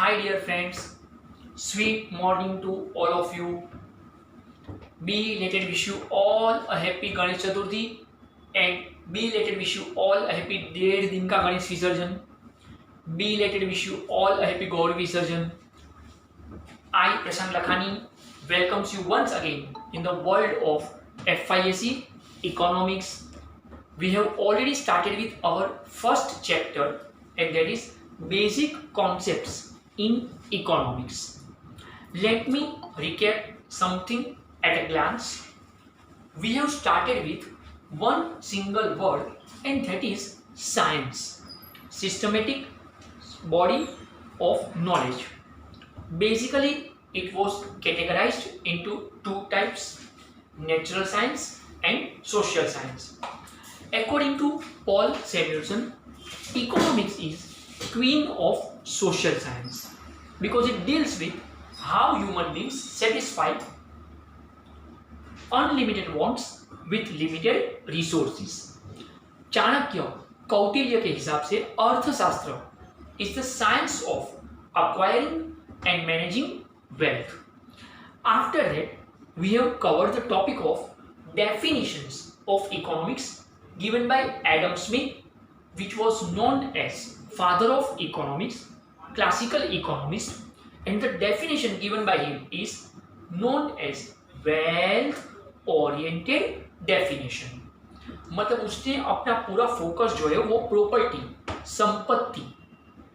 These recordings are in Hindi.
Hi, dear friends. Sweet morning to all of you. Belated wish you all a happy Ganesh Chaturthi and belated wish you all a happy 1.5 दिन का गणेश विसर्जन. Belated wish you all a happy Gauri Visarjan. I, Prashant Lakhani, welcomes you once again in the world of FISE Economics. We have already started with our first chapter, and that is basic concepts in economics. Let me recap something at a glance. We have started with one single word, and that is science, systematic body of knowledge. Basically, it was categorized into two types: natural science and social science. According to Paul Samuelson, economics is queen of social science because it deals with how human beings satisfy unlimited wants with limited resources. Chanakya Kautilya के हिसाब से अर्थशास्त्र is the science of acquiring and managing wealth. After that, we have covered the topic of definitions of economics given by Adam Smith, which was known as father of economics, classical economist, and the definition given by him is known as wealth oriented definition. मतलब उसने अपना पूरा फोकस जो है वो प्रॉपर्टी, संपत्ति,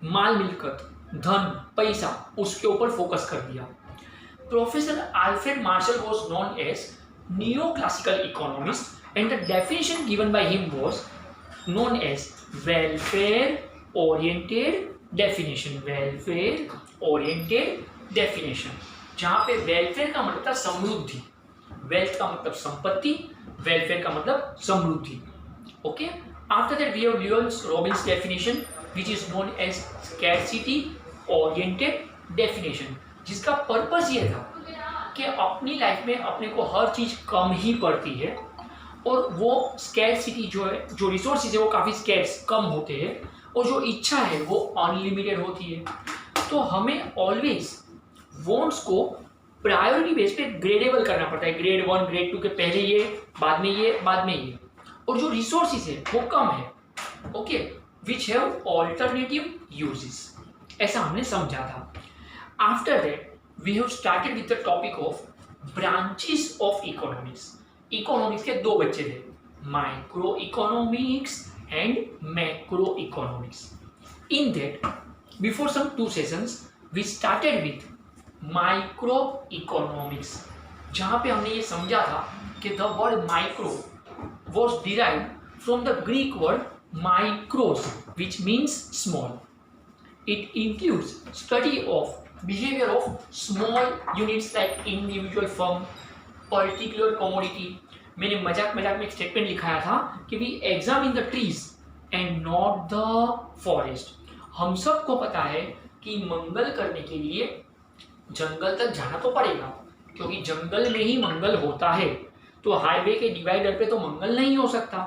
माल मिलकत, धन, पैसा उसके ऊपर फोकस कर दिया. Professor Alfred Marshall was known as neoclassical economist, and the definition given by him was known as welfare oriented definition. Welfare oriented definition, जहाँ पे welfare का मतलब था समृद्धि, wealth का मतलब संपत्ति, welfare का मतलब समृद्धि. Okay. After that, we have Lewis Robbins definition, which is known as scarcity oriented definition, जिसका पर्पस ये था कि अपनी लाइफ में अपने को हर चीज कम ही पड़ती है और वो स्कैर्सिटी जो है, जो रिसोर्सेज है वो काफ़ी स्कैर्स कम होते हैं और जो इच्छा है वो अनलिमिटेड होती है. तो हमें ऑलवेज वॉन्ट्स को प्रायोरिटी बेस पे ग्रेडेबल करना पड़ता है. ग्रेड 1 ग्रेड 2 के पहले ये, बाद में ये, बाद में ये. और जो रिसोर्सेज है वो कम है. Okay, which have alternative uses, ऐसा हमने समझा था. After that we have started with the topic of branches of economics. Economics के दो बच्चे थे, micro economics and macro economics. In that before some 2 sessions we started with micro economics, जहां पे हमने ये समझा था कि the word micro was derived from the Greek word micros, which means small. It includes study of behavior of small units like individual firm, particular commodity. मैंने मजाक में एक स्टेटमेंट लिखाया था कि we examine the trees and not the forest. हम सबको पता है कि मंगल करने के लिए जंगल तक जाना तो पड़ेगा, क्योंकि जंगल में ही मंगल होता है. तो हाईवे के डिवाइडर पे तो मंगल नहीं हो सकता,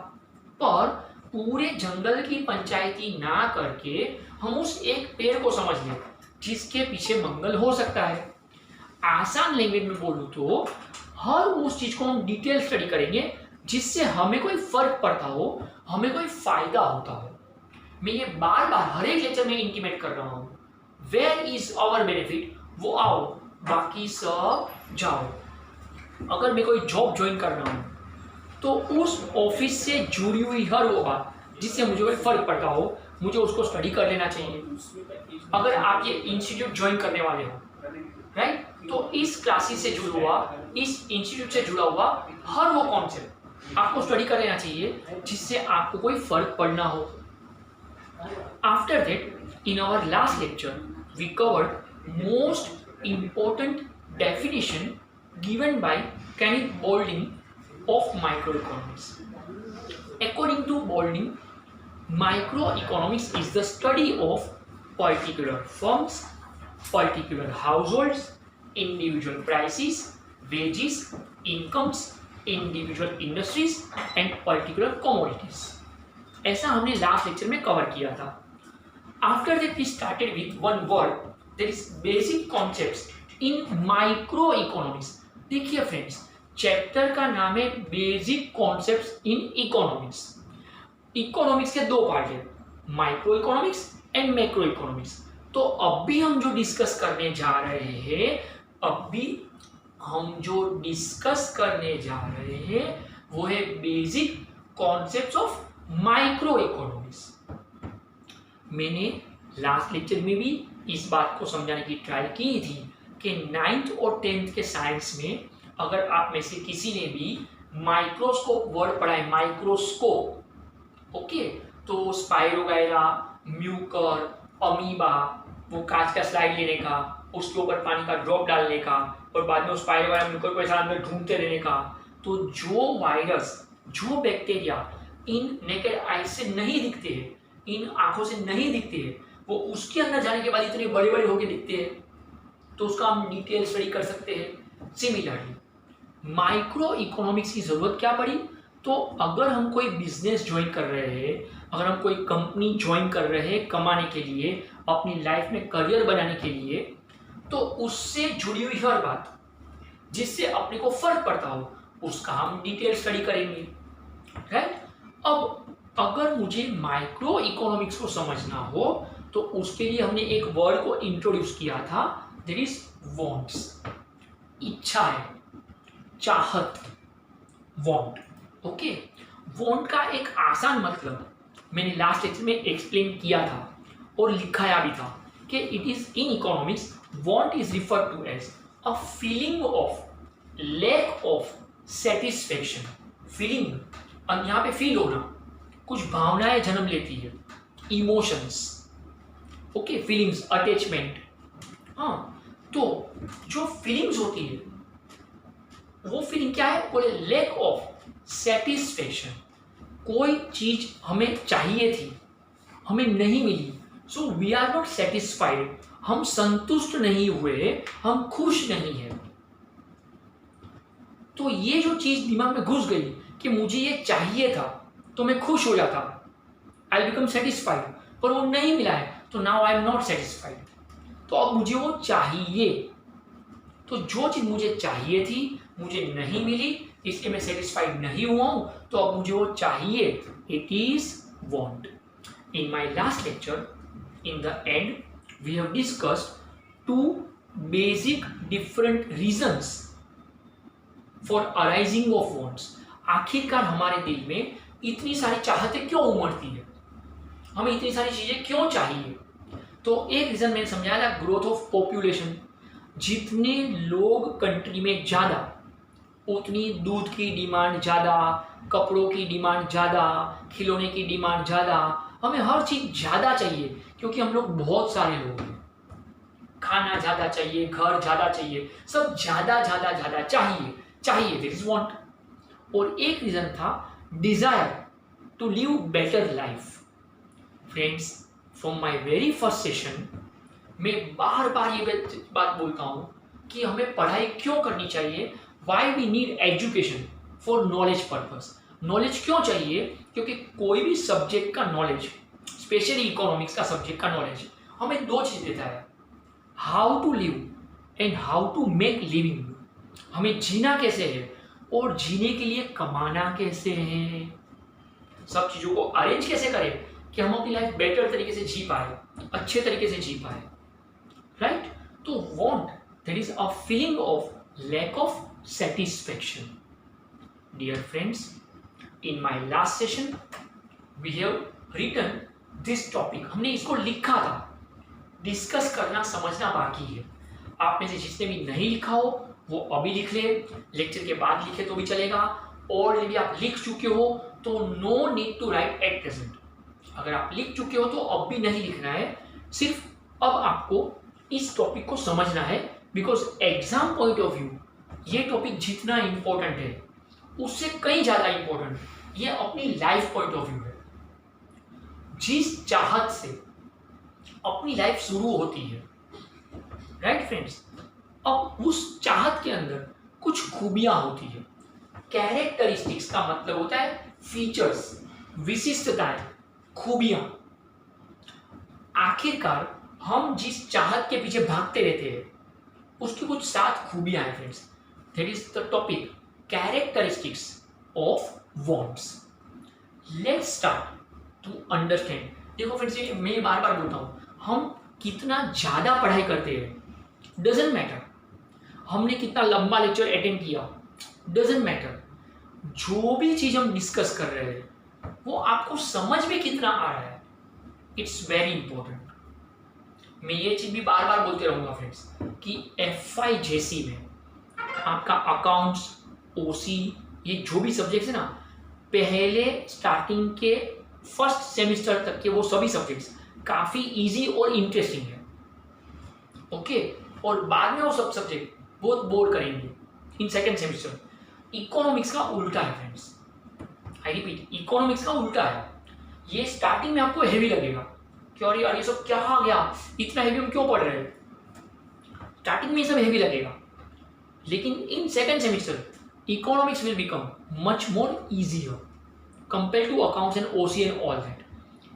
पर पूरे जंगल की पंचायती ना करके हम उस एक पेड़ को समझ लें जिसके पीछे मंगल हो सकता है. आसान लैंग्वेज में बोलूं तो हर उस चीज को हम डिटेल स्टडी करेंगे जिससे हमें कोई फर्क पड़ता हो, हमें कोई फायदा होता हो. मैं ये बार बार हर एक लेक्चर में इंटीमेट कर रहा हूं, वेयर इज आवर बेनिफिट, वो आओ, बाकी सब जाओ. अगर मैं कोई जॉब ज्वाइन कर रहा हूँ तो उस ऑफिस से जुड़ी हुई हर वो बात जिससे मुझे कोई फर्क पड़ता हो, मुझे उसको स्टडी कर लेना चाहिए. अगर आप ये इंस्टीट्यूट ज्वाइन करने वाले हो, राइट, तो इस क्लासेस से जुड़ा हुआ, इस इंस्टीट्यूट से जुड़ा हुआ हर वो कॉन्सेप्ट आपको स्टडी कर लेना चाहिए जिससे आपको कोई फर्क पड़ना हो. After that, in our last lecture we covered most important definition given by Kenneth Boulding of microeconomics. According to Boulding, microeconomics is the study of particular firms, particular households, individual prices, wages, incomes, individual industries and particular commodities. ऐसा हमने लास्ट लेक्चर में कवर किया था. After that we started with one word there is basic concepts in micro economics. देखिए फ्रेंड्स, चैप्टर का नाम है basic concepts in economics. Economics के दो पार्ट है, micro economics and macro economics. तो अभी हम जो डिस्कस करने जा रहे हैं वो है basic concepts of micro economics. मैंने लास्ट लेक्चर में भी इस बात को समझाने की ट्राई की थी कि 9th और 10th के साइंस में अगर आप में से किसी ने भी माइक्रोस्कोप वर्ड पढ़ा है, माइक्रोस्कोप, ओके, तो स्पाइरोगाइरा, म्यूकर, अमीबा, वो कांच का स्लाइड लेने का, उसके ऊपर पानी का ड्रॉप डालने का और बाद में उस स्पाइरोगाइरा म्यूकर को ऐसा अंदर ढूंढते रहने का। तो जो वायरस, जो बैक्टीरिया इन नेकेड आई से नहीं दिखते हैं, इन आंखों से नहीं दिखते हैं, वो उसके अंदर जाने के बाद इतने बड़े बड़े होके दिखते हैं, तो उसका हम डिटेल स्टडी कर सकते हैं। सिमिलरली माइक्रो इकोनॉमिक्स की जरूरत क्या पड़ी, तो अगर हम कोई बिजनेस ज्वाइन कर रहे हैं, अगर हम कोई कंपनी ज्वाइन कर रहे हैं कमाने के लिए, अपनी लाइफ में करियर बनाने के लिए, तो उससे जुड़ी हुई हर बात जिससे अपने को फर्क पड़ता हो उसका हम डिटेल स्टडी करेंगे, राइट। अब अगर मुझे माइक्रो इकोनॉमिक्स को समझना हो तो उसके लिए हमने एक वर्ड को इंट्रोड्यूस किया था, दैट इज वांट्स, इच्छा है, चाहत, वांट, ओके। वांट का एक आसान मतलब मैंने लास्ट लेक्चर में एक्सप्लेन किया था और लिखाया भी था कि it is in economics want is referred to as a feeling of lack of satisfaction. Feeling, और यहाँ पे फील होना, कुछ भावनाएं जन्म लेती है, इमोशंस, ओके, फीलिंग्स, अटैचमेंट। हाँ, तो जो फीलिंग्स होती है वो फीलिंग क्या है, बोले लैक ऑफ सेटिस्फेक्शन। कोई चीज हमें चाहिए थी, हमें नहीं मिली, so we are not satisfied, हम संतुष्ट नहीं हुए, हम खुश नहीं है। तो ये जो चीज दिमाग में घुस गई कि मुझे ये चाहिए था तो मैं खुश हो जाता, आई बिकम सेटिस्फाइड, पर वो नहीं मिला है तो now I am not satisfied. तो अब मुझे वो चाहिए, तो जो चीज मुझे चाहिए थी मुझे नहीं मिली, इसलिए मैं सेटिस्फाइड नहीं हुआ हूं, तो अब मुझे वो चाहिए, it is want. In my last lecture, in the end, we have discussed two basic different reasons for arising of wants. आखिरकार हमारे दिल में इतनी सारी चाहतें क्यों उमड़ती है, हमें इतनी सारी चीजें क्यों चाहिए। तो एक रीजन मैंने समझाया था, ग्रोथ ऑफ पॉपुलेशन। जितने लोग कंट्री में ज्यादा, उतनी दूध की डिमांड ज्यादा, कपड़ों की डिमांड ज्यादा, खिलौने की डिमांड ज्यादा, हमें हर चीज ज्यादा चाहिए क्योंकि हम लोग बहुत सारे लोग हैं। खाना ज्यादा चाहिए, घर ज्यादा चाहिए, सब ज्यादा ज्यादा ज्यादा चाहिए, दिस इज वांट। और एक रीजन था desire to live better life. Friends, from my very first session मैं बार बार ये बात बोलता हूं कि हमें पढ़ाई क्यों करनी चाहिए, why we need education for knowledge purpose. Knowledge क्यों चाहिए, क्योंकि कोई भी सब्जेक्ट का नॉलेज, स्पेशली इकोनॉमिक्स का सब्जेक्ट का नॉलेज, हमें दो चीज देता है, how to live and how to make living. हमें जीना कैसे है और जीने के लिए कमाना कैसे है, सब चीजों को अरेंज कैसे करें कि हम अपनी लाइफ बेटर तरीके से जी पाए, अच्छे तरीके से जी पाए, राइट। तो want, that is a feeling of lack of satisfaction. Dear friends, in my last session we have written this topic. हमने इसको लिखा था, डिस्कस करना, समझना बाकी है। आप में से जिसने भी नहीं लिखा हो वो अभी लिख ले, लेक्चर के बाद लिखे तो भी चलेगा, और यदि आप लिख चुके हो तो no need to write at present. अगर आप लिख चुके हो तो अब भी नहीं लिखना है, सिर्फ अब आपको इस टॉपिक को समझना है, because exam point of view ये टॉपिक जितना इंपॉर्टेंट है उससे कहीं ज्यादा इंपॉर्टेंट ये अपनी लाइफ पॉइंट ऑफ व्यू है। जिस चाहत से अपनी लाइफ शुरू होती है, राइट फ्रेंड्स, अब उस चाहत के अंदर कुछ खूबियां होती है। कैरेक्टरिस्टिक्स का मतलब होता है फीचर्स, विशिष्टताएं, खूबियां। आखिरकार हम जिस चाहत के पीछे भागते रहते हैं उसकी कुछ 7 खूबियां हैं friends. That is the topic characteristics of wants. Let's start to understand. देखो फ्रेंड्स, ये मैं बार बार बोलता हूँ, हम कितना ज़्यादा पढ़ाई करते हैं डजेंट मैटर, हमने कितना लंबा लेक्चर अटेंड किया डजेंट मैटर, जो भी चीज़ हम डिस्कस कर रहे हैं वो आपको समझ में कितना आ रहा है, इट्स वेरी इंपॉर्टेंट। मैं ये चीज़ भी बार बार बोलते रहूँगा फ्रेंड्स कि FI जैसी में आपका अकाउंट्स, OC, ये जो भी सब्जेक्ट्स है ना, पहले स्टार्टिंग के फर्स्ट सेमेस्टर तक के वो सभी सब्जेक्ट्स काफ़ी इजी और इंटरेस्टिंग है, ओके। और बाद में वो सब सब्जेक्ट बहुत बोर करेंगे इन सेकेंड सेमेस्टर। इकोनॉमिक्स का उल्टा है फ्रेंड्स, आई रिपीट, इकोनॉमिक्स का उल्टा है। ये स्टार्टिंग में आपको हैवी लगेगा कि अरे यार ये सब क्या आ गया, इतना हैवी हम क्यों पढ़ रहे हैं, स्टार्टिंग में ये सब हैवी लगेगा। लेकिन in second semester economics will become much more easier compare to accounts and OC and all that,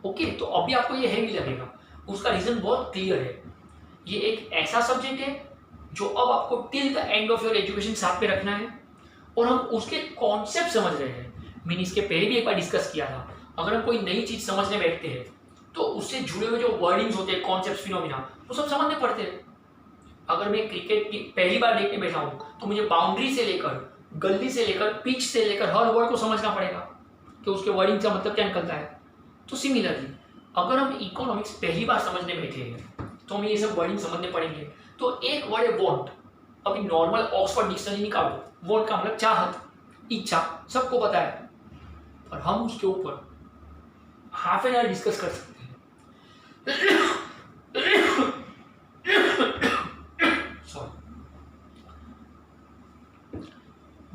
okay. तो अभी आपको ये हैवी लगेगा, उसका रीजन बहुत क्लियर है। ये एक ऐसा सब्जेक्ट है जो अब आपको till the end of your education साथ में रखना है, और हम उसके कॉन्सेप्ट समझ रहे हैं। मैंने इसके पहले भी एक बार डिस्कस किया था, अगर हम कोई नई चीज़ समझने बैठते हैं तो उससे जुड़े हुए जो वर्डिंग्स होते हैं, कॉन्सेप्ट, फिनोमिना, वो सब समझने पड़ते हैं। अगर मैं क्रिकेट की पहली बार देखने बैठा हूँ तो मुझे बाउंड्री से लेकर, गली से लेकर, पिच से लेकर हर वर्ड को समझना पड़ेगा कि उसके वर्डिंग का मतलब क्या निकलता है। तो सिमिलरली अगर हम इकोनॉमिक्स पहली बार समझने बैठे हैं तो हमें ये सब वर्डिंग समझने पड़ेंगे। तो एक वर्ड है वॉन्ट, अभी नॉर्मल ऑक्सफोर्ड डिक्शनरी निकालो, वॉन्ट का मतलब चाहत, इच्छा, सबको पता है, और हम उसके ऊपर हाफ एन आवर डिस्कस कर सकते हैं।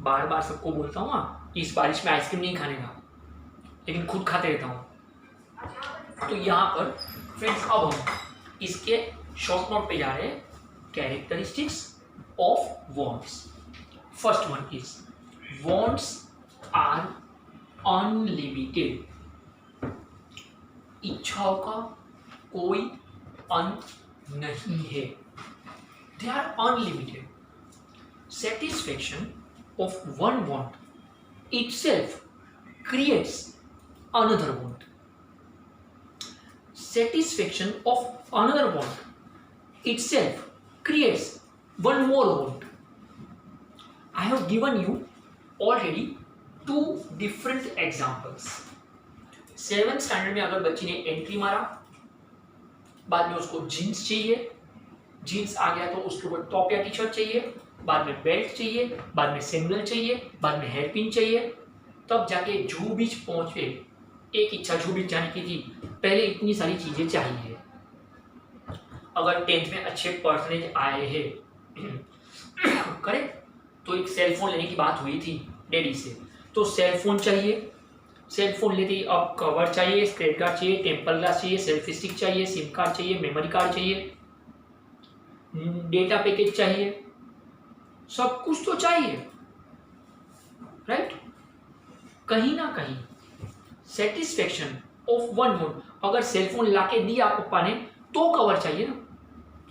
बार बार सबको बोलता हूँ इस बारिश में आइसक्रीम नहीं खाने का, लेकिन खुद खाते रहता हूँ। तो यहाँ पर फ्रेंड्स अब हम इसके शॉर्ट नोट पे जा रहे हैं, characteristics of wants. First one is wants are unlimited. इच्छाओं का कोई अंत नहीं है, they are unlimited. Satisfaction of one want itself creates another want. Satisfaction of another want itself creates one more want. I have given you already 2 different examples. 7th standard में अगर बच्ची ने एंट्री मारा, बाद में उसको जीन्स चाहिए, जीन्स आ गया तो उसके ऊपर टॉप या टी शर्ट चाहिए, बाद में बेल्ट चाहिए, बाद में सैंडल चाहिए, बाद में हेयर पिन चाहिए, तब जाके जूहू बीच पहुंचे। एक इच्छा जूहू बीच जाने की थी, पहले इतनी सारी चीज़ें चाहिए। अगर 10th में अच्छे परसेंटेज आए हैं करेक्ट, तो एक सेल फोन लेने की बात हुई थी डैडी से, तो सेल फोन चाहिए, सेल फोन लेते अब कवर चाहिए, स्क्रेच गार्ड चाहिए, टेम्पर ग्लास चाहिए, सेल्फी स्टिक चाहिए, सिम कार्ड चाहिए, मेमोरी कार्ड चाहिए, डेटा पैकेज चाहिए, सब कुछ तो चाहिए, राइट। कहीं ना कहीं सेटिस्फेक्शन ऑफ वन मोड, अगर सेलफोन लाके दिया पप्पा ने तो कवर चाहिए ना,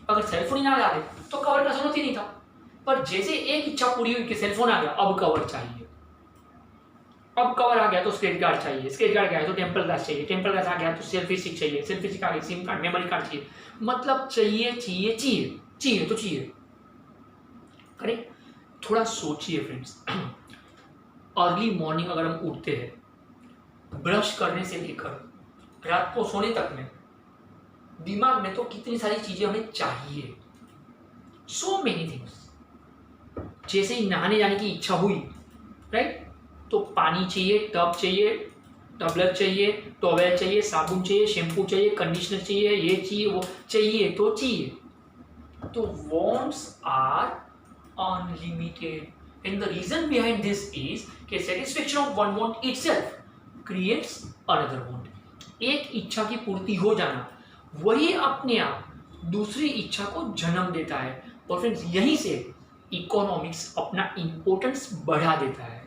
अगर सेलफोन ही ना लाते तो कवर का जरूरत ही नहीं था। पर जैसे एक इच्छा पूरी हुई कि सेलफोन आ गया, अब कवर चाहिए, अब कवर आ गया तो स्क्रेच गार्ड चाहिए, स्क्रेच गार्ड गया तो टेम्पर ग्लास चाहिए, टेम्पर ग्लास आ गया तो सेल्फी स्टिक चाहिए, सेल्फी स्टिक आ गई सिम कार्ड, मेमोरी कार्ड चाहिए, मतलब चाहिए चाहिए चाहिए चाहिए तो चाहिए। करेक्ट, थोड़ा सोचिए फ्रेंड्स, अर्ली मॉर्निंग अगर हम उठते हैं, ब्रश करने से लेकर रात को सोने तक में दिमाग में तो कितनी सारी चीजें हमें चाहिए, सो मेनी थिंग्स। जैसे ही नहाने जाने की इच्छा हुई, राइट, तो पानी चाहिए, टब चाहिए, टबलर चाहिए, टॉवेल चाहिए, साबुन चाहिए, शैम्पू चाहिए, कंडीशनर चाहिए, ये चाहिए, वो चाहिए तो चाहिए। तो wants are unlimited and the reason behind this is कि satisfaction of one want itself creates another want. एक इच्छा की पूर्ति हो जाना वही अपने आप दूसरी इच्छा को जन्म देता है। और फ्रेंड्स यहीं से इकोनॉमिक्स अपना इंपॉर्टेंस बढ़ा देता है,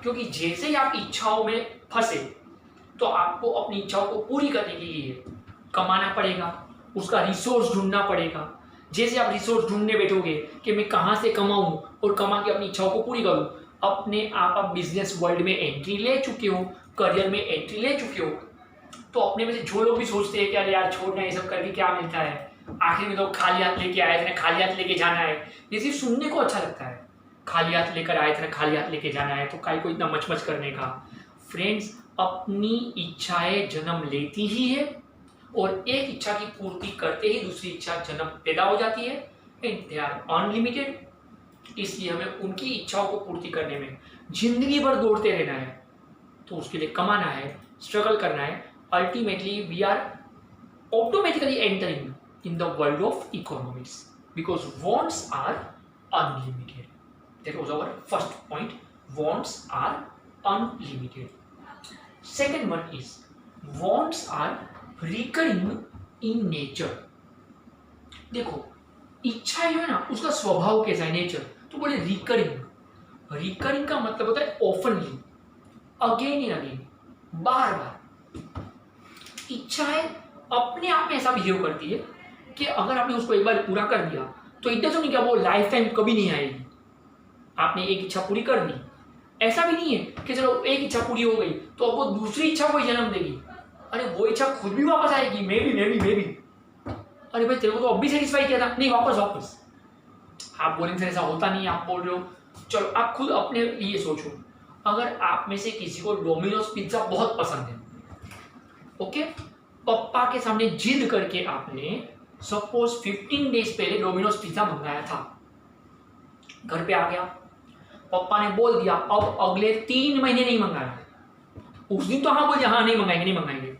क्योंकि जैसे ही आप इच्छाओं में फंसे तो आपको अपनी इच्छाओं को पूरी करने के लिए कमाना पड़ेगा, उसका रिसोर्स ढूंढना पड़ेगा। जैसे आप रिसोर्स ढूंढने बैठोगे कि मैं कहाँ से कमाऊं और कमा के अपनी इच्छाओं को पूरी करूं, अपने आप बिजनेस वर्ल्ड में एंट्री ले चुके हो, करियर में एंट्री ले चुके हो, तो अपने में से जो लोग भी सोचते हैं कि अरे यार छोड़ना, ये सब करके क्या मिलता है, आखिर में तो खाली हाथ लेके आए थे, खाली हाथ लेके जाना है, ये सिर्फ सुनने को अच्छा लगता है। खाली हाथ लेकर आए थे, खाली हाथ लेके जाना है, तो काय को इतना मच करने का। फ्रेंड्स, अपनी इच्छाएं जन्म लेती ही है और एक इच्छा की पूर्ति करते ही दूसरी इच्छा जन्म पैदा हो जाती है एंड दे आर अनलिमिटेड। इसलिए हमें उनकी इच्छाओं को पूर्ति करने में जिंदगी भर दौड़ते रहना है। तो उसके लिए कमाना है, स्ट्रगल करना है। Ultimately we are automatically entering in the world of economics because wants are unlimited. That was our first point, wants are unlimited. Second one is wants are recurring in nature. देखो, इच्छा जो है ना, उसका स्वभाव कैसा है, नेचर, तो बोले रिकरिंग। रिकरिंग का मतलब होता है ऑफनली, अगेन एंड अगेन, बार बार। इच्छाएं अपने आप में ऐसा बिहेव करती है कि अगर आपने उसको एक बार पूरा कर दिया तो इतना तो नहीं क्या वो लाइफ टाइम कभी नहीं आएगी। आपने एक इच्छा पूरी कर दी, ऐसा भी नहीं है कि चलो एक इच्छा पूरी हो गई तो अब वो दूसरी इच्छा को जन्म देगी। अरे वो इच्छा खुद भी वापस आएगी, मे बी। अरे भाई तेरे को तो अब भी सेटिस्फाई किया था, नहीं वापस। आप बोलेंगे ऐसा होता नहीं, आप बोल रहे हो। चलो आप खुद अपने लिए सोचो, अगर आप में से किसी को डोमिनोज पिज्जा बहुत पसंद है, ओके, पप्पा के सामने जिद करके आपने सपोज 15 डेज पहले डोमिनोज पिज्जा मंगाया था, घर पे आ गया, पप्पा ने बोल दिया अब अगले 3 महीने नहीं मंगाना। उस दिन तो हाँ बोल दिया हाँ नहीं मंगाएंगे।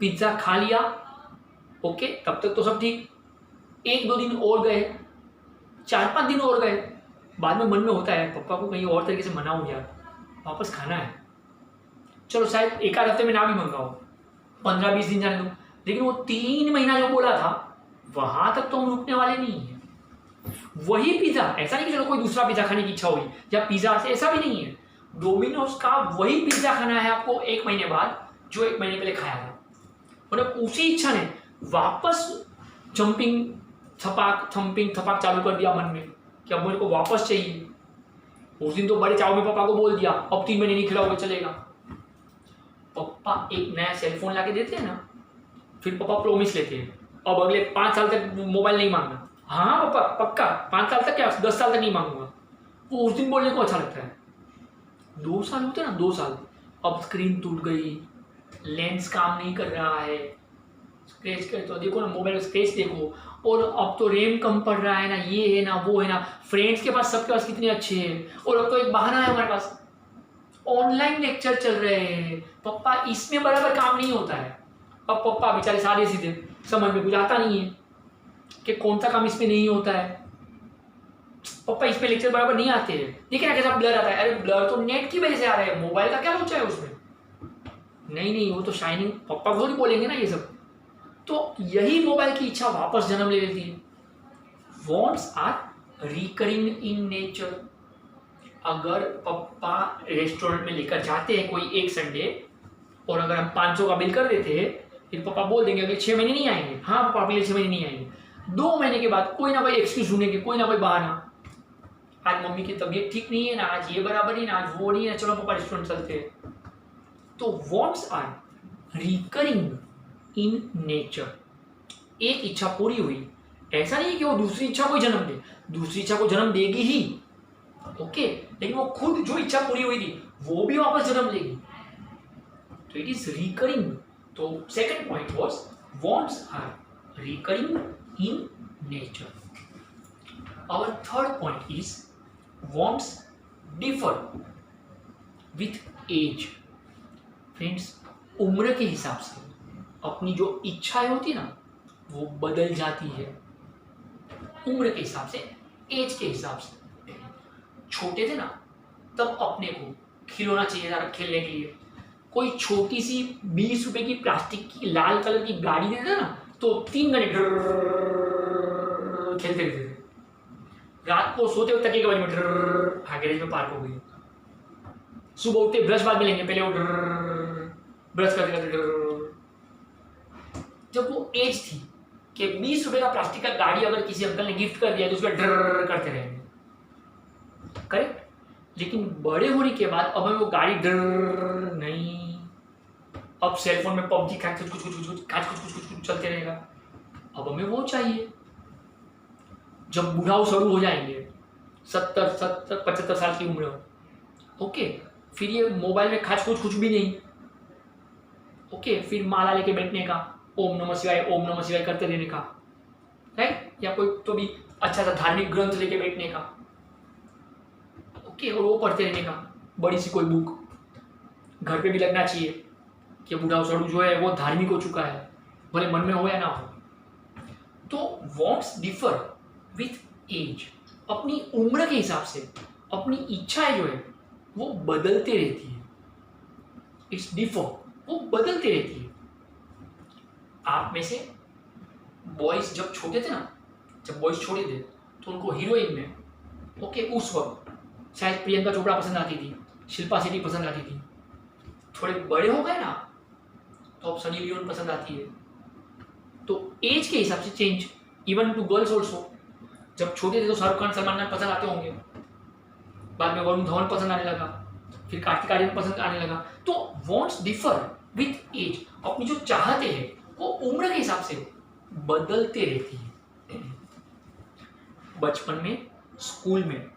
पिज्जा खा लिया, ओके, तब तक तो सब ठीक। 1-2 दिन और गए, 4-5 दिन और गए, बाद में मन में होता है पप्पा को कहीं और तरीके से मनाऊं यार, वापस खाना है। चलो शायद एक आध हफ्ते में ना भी मंगाओ, 15-20 दिन जाने दो, लेकिन वो 3 महीना जो बोला था वहां तक तो हम रुकने वाले नहीं है। वही पिज्जा, ऐसा नहीं कि चलो कोई दूसरा पिज्जा खाने की इच्छा हुई या पिज्जा से, ऐसा भी नहीं है। डोमिनोज का वही पिज्जा खाना है आपको 1 महीने बाद जो 1 महीने पहले खाया था। मतलब उसी इच्छा ने वापस थम्पिंग थपाक चालू कर दिया मन में कि अब मेरे को वापस चाहिए। उस दिन तो बड़े चाव में पापा को बोल दिया अब 3 महीने नहीं खिलाओगे चलेगा। पापा एक नया सेलफोन ला के देते हैं ना, फिर पापा प्रोमिस लेते हैं अब अगले 5 साल तक मोबाइल नहीं मांगना। हाँ पापा पक्का 5 साल तक क्या 10 साल तक नहीं मांगूंगा। वो उस दिन बोलने को अच्छा लगता है। 2 साल होते हैं ना, 2 साल, अब स्क्रीन टूट गई, लेंस काम नहीं कर रहा है, स्क्रेच कर तो देखो ना, मोबाइल स्क्रेच देखो, और अब तो रैम कम पड़ रहा है ना, ये है ना वो है ना, फ्रेंड्स के पास सबके पास कितने अच्छे हैं, और अब तो एक बहाना है हमारे पास, ऑनलाइन लेक्चर चल रहे हैं। पप्पा इसमें बराबर काम नहीं होता है। अब पप्पा बेचारे सादे सीधे, समझ में कुछ आता नहीं है कि कौन सा काम इसमें नहीं होता है। पप्पा इस पे लेक्चर बराबर नहीं आते हैं, देखिए ना कैसा ब्लर आता है। अरे ब्लर तो नेट की वजह से आ रहा है, मोबाइल का क्या सोचा है उसमें, नहीं वो तो शाइनिंग, पप्पा को नहीं बोलेंगे ना ये सब। तो यही मोबाइल की इच्छा वापस जन्म ले लेती है। Wants are recurring in nature. अगर पप्पा रेस्टोरेंट में लेकर जाते हैं कोई एक संडे, और अगर हम 500 का बिल कर देते हैं, फिर पापा बोल देंगे अगले 6 महीने नहीं आएंगे। हाँ पापा अगले 6 महीने नहीं आएंगे। 2 महीने के बाद कोई ना कोई एक्सक्यूज ढूंढेंगे, कोई ना कोई बहाना, आज मम्मी की तबीयत ठीक नहीं है ना, आज ये बराबर नहीं ना, आज वो नहीं है, चलो पापा रेस्टोरेंट चलते हैं। तो wants are recurring in nature. एक इच्छा पूरी हुई, ऐसा नहीं कि वो दूसरी इच्छा को जन्म दे, दूसरी इच्छा को जन्म देगी ही, ओके, लेकिन वो खुद जो इच्छा पूरी हुई थी वो भी वापस जन्म लेगी। तो इट इज रिकरिंग। तो second point was wants are recurring in nature. Our third point is wants differ with age। Friends, उम्र के हिसाब से अपनी जो इच्छाएं होती है ना वो बदल जाती है, उम्र के हिसाब से, एज के हिसाब से। छोटे थे ना तब अपने को खिलौना चाहिए था खेलने के लिए, कोई छोटी सी 20 रुपए की प्लास्टिक की लाल कलर की गाड़ी दे देता ना तो 3 घंटे खेलते रहते थे। रात को सोते हुए तकिए के बाजू में गैरेज में पार्क हो गई। सुबह उठते ब्रश बाद में लेंगे, पहले वो ब्रश करते करते। जब वो एज थी कि 20 रुपए का प्लास्टिक का गाड़ी अगर किसी अंकल ने गिफ्ट कर दिया तो उसका डर करते रहेंगे, करेक्ट। लेकिन बड़े होने के बाद अब हमें वो गाड़ी डर नहीं, अब सेलफोन में पबजी कुछ चलते रहेगा, अब हमें वो चाहिए। जब बूढ़ा सड़ू हो जाएंगे 70-75 साल की उम्र, ओके, फिर ये मोबाइल में कुछ भी नहीं, ओके, फिर माला लेके बैठने का, ओम नमः शिवाय करते रहने का, राइट, या कोई तो भी अच्छा सा धार्मिक ग्रंथ लेके बैठने का, ओके, और वो पढ़ते रहने का, बड़ी सी कोई बुक घर पे भी लगना चाहिए कि बूढ़ा सड़ू जो है वो धार्मिक हो चुका है, भले मन में हो या ना हो। तो वॉन्ट्स डिफर विथ एज, अपनी उम्र के हिसाब से अपनी इच्छाएं जो है वो बदलते रहती है, इट्स डिफर, वो बदलते रहती है। आप में से बॉयज जब छोटे थे ना, जब बॉयज छोटे थे तो उनको हीरोइन में, ओके, उस वक्त शायद प्रियंका चोपड़ा पसंद आती थी, शिल्पा शेट्टी पसंद आती थी। थोड़े बड़े हो गए ना तो अब सनी लियोन पसंद आती है। तो एज के हिसाब से change, even to girls also. जब छोटे थे तो शाहरुख खान, सलमान खान पसंद आते होंगे, बाद में वरुण धवन पसंद आने लगा, फिर कार्तिक आर्यन पसंद आने लगा। तो वॉन्ट्स डिफर विथ एज, अपनी जो चाहते हैं वो उम्र के हिसाब से बदलते रहती है। बचपन में स्कूल में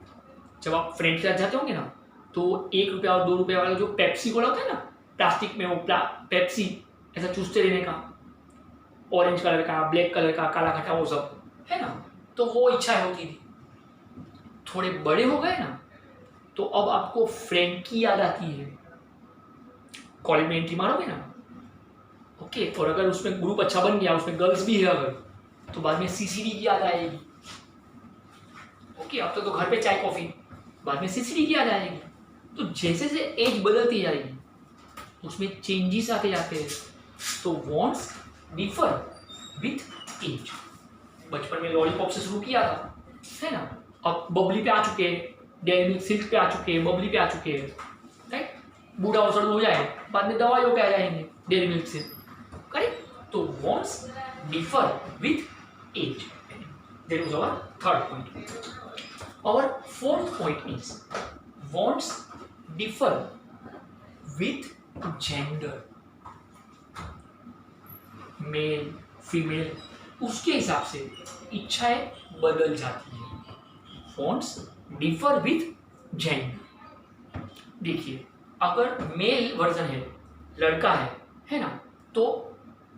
जब आप फ्रेंड के साथ जाते होंगे ना तो 1 रुपया और 2 रुपये वाला जो पेप्सी कोला होता है ना, प्लास्टिक में वो पेप्सी ऐसा चूसते रहने का, ऑरेंज कलर का, ब्लैक कलर का, काला खट्टा, वो सब है ना, तो वो इच्छा होती थी। थोड़े बड़े हो गए ना तो अब आपको फ्रेंड की याद आती है। कॉलेज में एंट्री मारोगे ना, ओके, और अगर उसमें ग्रुप अच्छा बन गया, उसमें गर्ल्स भी है अगर, तो बाद में सीसीडी की याद आएगी, ओके। अब तो घर पे चाय कॉफी, बाद में सीसीडी की याद आएगी। तो जैसे जैसे एज बदलती जाएगी उसमें चेंजेस आते जाते हैं। तो वॉन्ट्स डिफर विथ एज। बचपन में लॉलीपॉप से शुरू किया था, है ना, अब बबली पे आ चुके हैं, डेयरी मिल्क सिल्क पे आ चुके हैं, बबली पे आ चुके हैं, राइट। बूढ़ा और सड़ू हो जाए बाद में दवाइयों पे आ जाएंगे डेयरी मिल्क से, करेक्ट। तो wants differ with age. That was our third point. Our fourth point is wants differ with gender. Male female उसके हिसाब से इच्छाएं बदल जाती है। Wants differ with gender. देखिए, अगर मेल वर्जन है, लड़का है ना, तो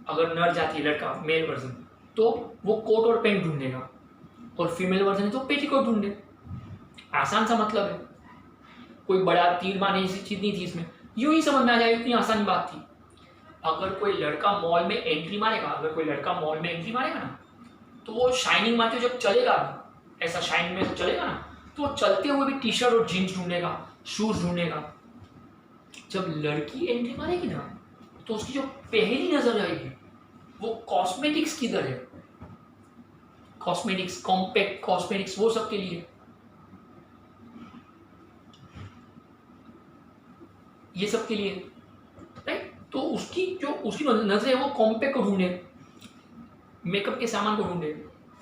अगर नर जाती है लड़का, मेल वर्जन, तो वो कोट और पैंट ढूंढेगा, और फीमेल वर्जन है तो पेटीकोट ढूंढे। आसान सा मतलब है, कोई बड़ा तीर मारने जैसी चीज नहीं थी इसमें, यूं ही समझ में आ जाए, इतनी आसानी बात थी। अगर कोई लड़का मॉल में एंट्री मारेगा ना, तो वो शाइनिंग मारते हुए जब चलेगा ना, ऐसा शाइनिंग में चलेगा ना, तो वो चलते हुए भी टी शर्ट और जीन्स ढूंढेगा, शूज ढूंढेगा। जब लड़की एंट्री मारेगी ना तो उसकी जो पहली नजर आएगी वो कॉस्मेटिक्स किधर है, कॉस्मेटिक्स, कॉम्पैक्ट कॉस्मेटिक्स, वो सबके लिए, ये सब के लिए, राइट। तो उसकी नजर है वो कॉम्पैक्ट को ढूंढे, मेकअप के सामान को ढूंढे,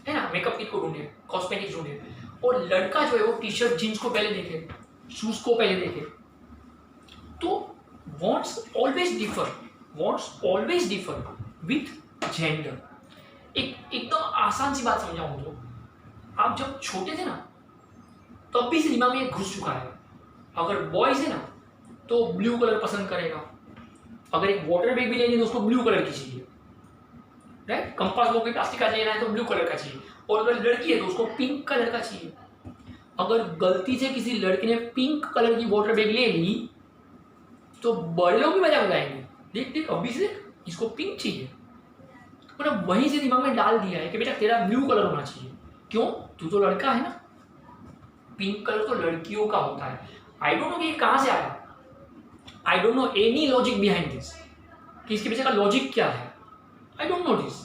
है ना, मेकअप किट को ढूंढे, कॉस्मेटिक्स ढूंढे। और लड़का जो है वो टी शर्ट जीन्स को पहले देखे, शूज को पहले देखे। तो wants always differ with gender। एकदम आसान सी बात समझाऊं तो, आप जब छोटे थे ना तब भी दिमाग में घुस चुका है, अगर बॉयज है ना तो ब्लू कलर पसंद करेगा, अगर एक वाटर बैग भी लेंगे तो उसको ब्लू कलर की चाहिए, राइट। कंपास बॉक्स भी प्लास्टिक का लेना है तो ब्लू कलर का चाहिए, और अगर लड़की है तो उसको पिंक कलर का चाहिए। अगर गलती से किसी लड़के ने पिंक कलर की वाटर बैग ले ली तो बड़े लोग भी मजाक उड़ाएंगे, देख अभी से इसको पिंक चाहिए, मतलब वहीं से दिमाग में डाल दिया है कि बेटा तेरा ब्लू कलर होना चाहिए। क्यों? तू तो लड़का है ना, पिंक कलर तो लड़कियों का होता है। आई डोंट नो कि ये कहाँ से आया, I don't know any logic behind this, कि इसके पीछे का लॉजिक क्या है, आई डोंट नो दिस।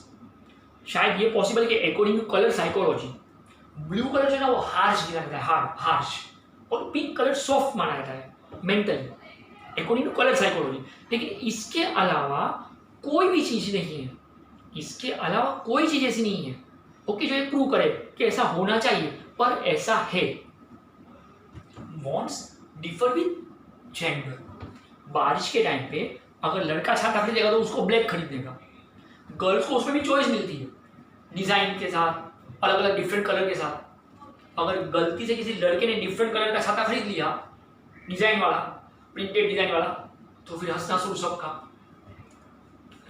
शायद ये पॉसिबल कि according to colour psychology blue colour जो है ना वो हार्श गिना जाता है, हार्श, और पिंक कलर सॉफ्ट माना जाता है mentally, according to colour psychology. लेकिन इसके अलावा कोई भी चीज नहीं है इसके अलावा कोई चीज ऐसी नहीं है ओके जो ये प्रूव करे कि ऐसा होना चाहिए पर ऐसा है। Wants differ with gender. बारिश के टाइम पे अगर लड़का छाता खरीदेगा तो उसको ब्लैक खरीदेगा, गर्ल्स को उसमें भी चॉइस मिलती है डिजाइन के साथ, अलग अलग डिफरेंट कलर के साथ। अगर गलती से किसी लड़के ने डिफरेंट कलर का छाता खरीद लिया, डिजाइन वाला, प्रिंटेड डिजाइन वाला, तो फिर हंसना शुरू सबका,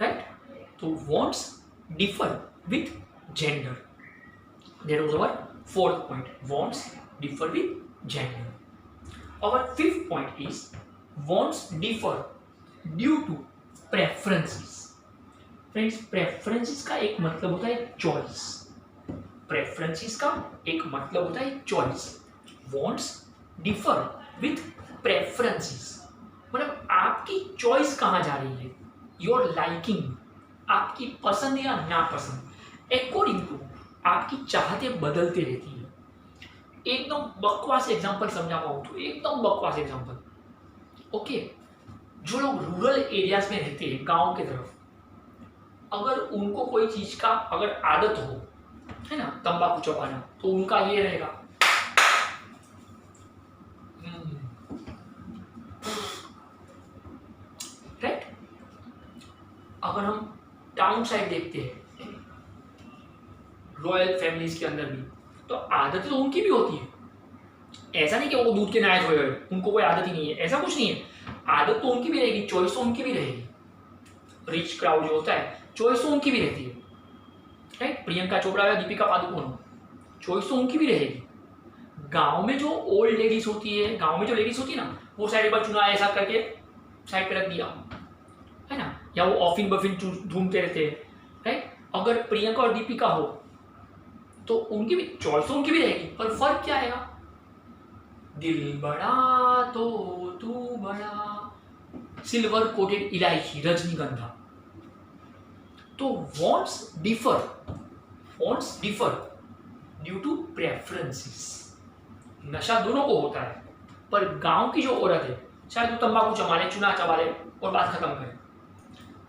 राइट। तो wants differ with gender. That was our fourth point. Wants differ with gender. Our fifth point is wants differ due to preferences. Friends, preferences का एक मतलब होता है choice. Preferences का एक मतलब होता है choice. Wants differ with preferences. मतलब आपकी choice कहाँ जा रही है, your liking, आपकी पसंद या नापसंद, according to आपकी चाहते बदलते रहती है। एकदम बकवास एग्जांपल समझा पाऊँ तो एकदम बकवास एग्जांपल, ओके। जो लोग रूरल एरियाज में रहते हैं, गांव के तरफ, अगर उनको कोई चीज का अगर आदत हो, है ना, तंबाकू चबाना, तो उनका ये रहेगा, राइट। अगर हम टाउन साइड देखते हैं, रॉयल फैमिलीज के अंदर भी, तो आदतें तो उनकी भी होती है। ऐसा नहीं कि वो दूध के नायक हुए, उनको कोई आदत ही नहीं है, ऐसा कुछ नहीं है। आदत तो उनकी भी रहेगी, चॉइस तो उनकी भी रहेगी। रिच क्राउड जो होता है, चॉइस तो उनकी भी रहती है, राइट। प्रियंका चोपड़ा या दीपिका पादुकोण, चॉइस तो उनकी भी रहेगी। गांव में जो ओल्ड लेडीज होती है, गांव में जो लेडीज होती है ना, वो साइड पर चुना ऐसा करके साइड पे रख दिया, है ना, या वो ऑफिन बफिन ढूंढते रहते हैं, राइट। अगर प्रियंका और दीपिका हो तो उनकी भी चॉइस उनकी भी रहेगी, पर फर्क क्या आएगा, दिल बड़ा तो तू बड़ा, सिल्वर कोटेड इलायची, रजनीगंधा। तो wants differ due to preferences. नशा दोनों को होता है, पर गांव की जो औरत है शायद वो तंबाकू चबा ले, चुना चबा ले और बात खत्म करे,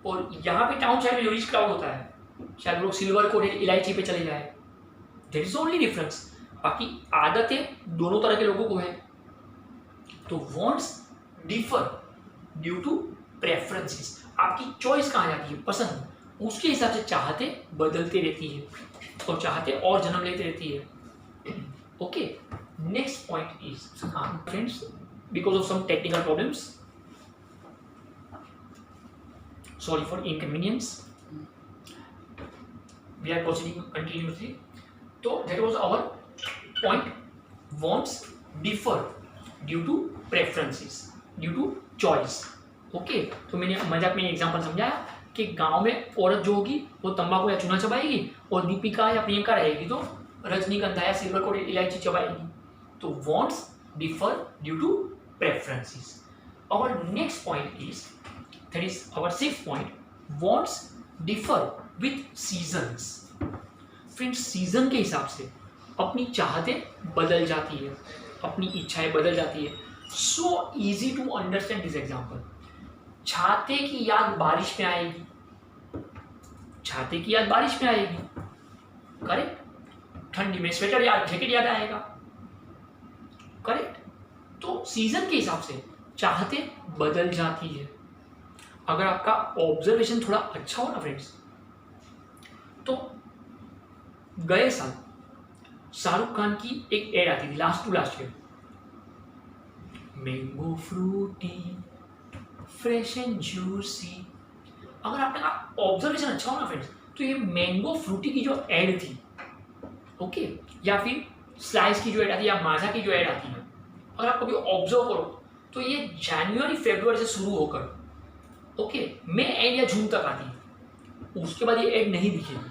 और यहाँ पे टाउन साइड में जो रिच क्राउड होता है, शायद लोग सिल्वर कोटेड इलायची पे चले जाए। There is only difference. बाकी आदतें दोनों तरह के लोगों को है। तो wants differ due to preferences. आपकी चॉइस कहाँ जाती है, पसंद, उसके हिसाब से चाहते बदलती रहती है और चाहते और जन्म लेती रहती है। Okay, next point is friends, because of some technical problems, sorry for inconvenience, we are proceeding continuously. तो that was our point, wants differ due to preferences, due to choice, okay। तो मैंने मजाक में एग्जांपल समझाया कि गांव में औरत जो होगी वो तंबाकू या चूना चबाएगी, और दीपिका या प्रियंका रहेगी तो रजनीगंधा या सिल्वर कोटेड इलायची चबाएगी। तो wants differ due to preferences. Our next point is, that is our sixth point, wants differ with seasons. Friends, season के हिसाब से अपनी चाहतें बदल जाती है, अपनी इच्छाएं बदल जाती है। So easy to understand this example. छाते की याद बारिश में आएगी, छाते की याद बारिश में आएगी, करेक्ट। ठंडी में स्वेटर याद, जैकेट याद आएगा, करेक्ट। तो सीजन के हिसाब से चाहतें बदल जाती है। अगर आपका ऑब्जर्वेशन थोड़ा अच्छा हो ना फ्रेंड्स, तो गए साल शाहरुख खान की एक एड आती थी, last to last year, mango Frooti fresh and juicy. अगर आपने का ऑब्जर्वेशन अच्छा हो ना फ्रेंड्स, तो ये मैंगो फ्रूटी की जो एड थी, ओके, या फिर स्लाइस की जो एड आती है, या माजा की जो एड आती है, अगर आप कभी ऑब्जर्व करो तो ये जनवरी फरवरी से शुरू होकर, ओके, मई एंड या जून तक आती है। उसके बाद ये एड नहीं दिखेगी,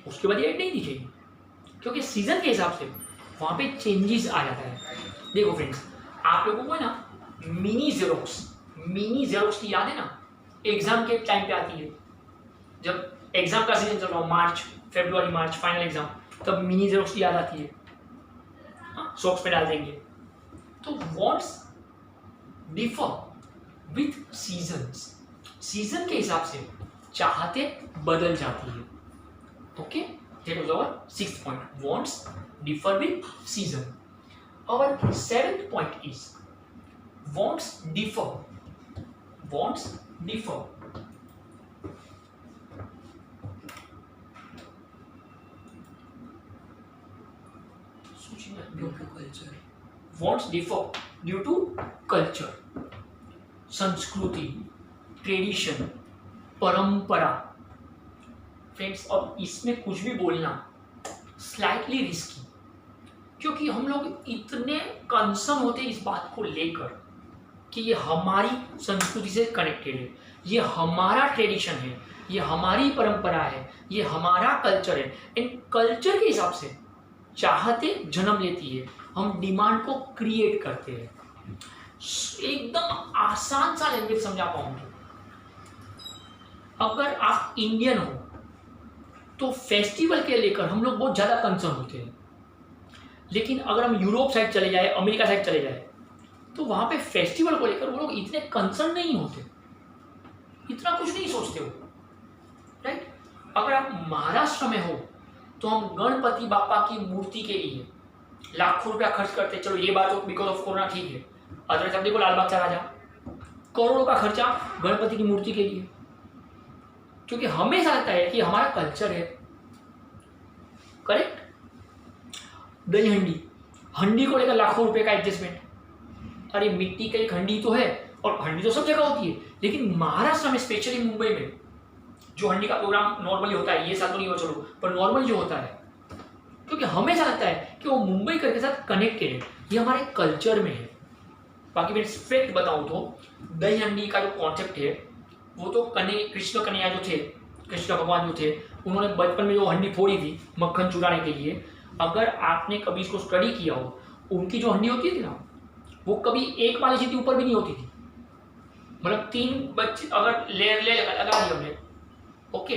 उसके बाद ये एड नहीं दिखेगी, क्योंकि सीजन के हिसाब से वहाँ पे चेंजेस आ जाता है। देखो फ्रेंड्स, आप लोगों को है ना मिनी जेरोक्स की याद है ना, एग्जाम के टाइम पे आती है, जब एग्जाम का सीजन चल रहा हो, मार्च फरवरी मार्च फाइनल एग्जाम, तब मिनी जेरोक्स की याद आती है, सॉक्स पे डाल देंगे। तो wants differ with seasons. Season के हिसाब से चाहते बदल जाती है। Okay, that was our 6th point. Wants differ with season. Our 7th point is wants differ. Wants differ. Wants differ due to culture, संस्कृति, ट्रेडिशन, परंपरा। फ्रेंड्स, अब इसमें कुछ भी बोलना स्लाइटली रिस्की, क्योंकि हम लोग इतने कंसर्न होते हैं इस बात को लेकर कि ये हमारी संस्कृति से कनेक्टेड है, ये हमारा ट्रेडिशन है, ये हमारी परंपरा है, ये हमारा कल्चर है। इन कल्चर के हिसाब से चाहते जन्म लेती है, हम डिमांड को क्रिएट करते हैं। एकदम आसान सा लैंग्वेज समझा पाऊंगी। अगर आप इंडियन हो तो फेस्टिवल के लेकर हम लोग बहुत ज़्यादा कंसर्न होते हैं, लेकिन अगर हम यूरोप साइड चले जाए, अमेरिका साइड चले जाए, तो वहाँ पे फेस्टिवल को लेकर वो लोग इतने कंसर्न नहीं होते, इतना कुछ नहीं सोचते हो, राइट। अगर आप महाराष्ट्र में हो तो हम गणपति बापा की मूर्ति के लिए लाखों रुपया खर्च करते। चलो ये बात तो बिकॉज ऑफ कोरोना ठीक है, अदरवाइज आप देखो लाल बाग का राजा, करोड़ों का खर्चा गणपति की मूर्ति के लिए, क्योंकि हमें ऐसा लगता है कि हमारा कल्चर है। करेक्ट। दही हंडी, हंडी को लेकर लाखों रुपए का एडजस्टमेंट। अरे मिट्टी का एक हंडी तो है, और हंडी तो सब जगह होती है, लेकिन महाराष्ट्र में स्पेशली मुंबई में जो हंडी का प्रोग्राम नॉर्मली होता है, ये साल तो नहीं हो चलो, पर नॉर्मल जो होता है, क्योंकि हमें ऐसा लगता है कि वो मुंबई के साथ कनेक्टेड है, ये हमारे कल्चर में है। बाकी मैं फैक्ट बताऊं तो दही हंडी का जो कॉन्सेप्ट है वो तो कृष्ण कन्हैया जो थे, कृष्ण भगवान जो थे, उन्होंने बचपन में जो हंडी फोड़ी थी मक्खन चुराने के लिए। अगर आपने कभी इसको स्टडी किया हो, उनकी जो हंडी होती थी ना, वो कभी एक वाली सीधी ऊपर भी नहीं होती थी, मतलब 3 बच्चे अगर लेयर ले लगा दी हमने, ओके,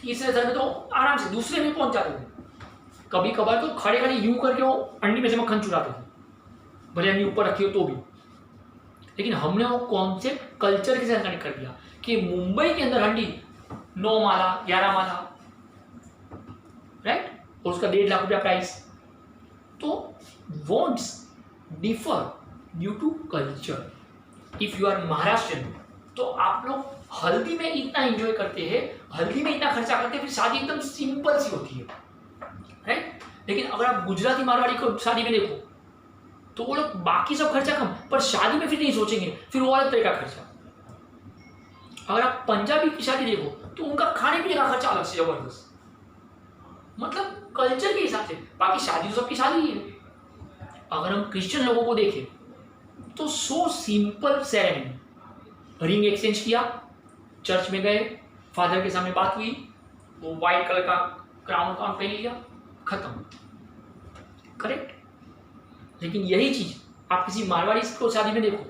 तीसरे स्तर में तो आराम से दूसरे में पहुंच जाते थे। कभी कभार तो खड़े खड़े यूं करके वो अंडी में से मक्खन चुराते थे, भले अंडी ऊपर रखी हो तो भी। लेकिन हमने वो कॉन्सेप्ट कल्चर के साथ कनेक्ट कर दिया कि मुंबई के अंदर हंडी 9 माला 11 माला, राइट, और उसका 1.5 लाख रुपया प्राइस। तो wants differ due to culture. If you are Maharashtrian तो आप लोग हल्दी में इतना एंजॉय करते हैं, हल्दी में इतना खर्चा करते हैं, फिर शादी एकदम सिंपल सी होती है, राइट। लेकिन अगर आप गुजराती मारवाड़ी को शादी में देखो तो वो लोग बाकी सब खर्चा कम, पर शादी में फिर नहीं सोचेंगे, फिर वो अलग तरह का खर्चा। अगर आप पंजाबी की शादी देखो तो उनका खाने पीने का खर्चा अलग से जबरदस्त, मतलब कल्चर के हिसाब से। बाकी शादी तो सबकी शादी ही है। अगर हम क्रिश्चियन लोगों को देखें तो so simple ceremony, ring exchange किया, चर्च में गए, फादर के सामने बात हुई, वो व्हाइट कलर का क्राउन पहन लिया, खत्म। करेक्ट। लेकिन यही चीज आप किसी मारवाड़ी को शादी में देखो,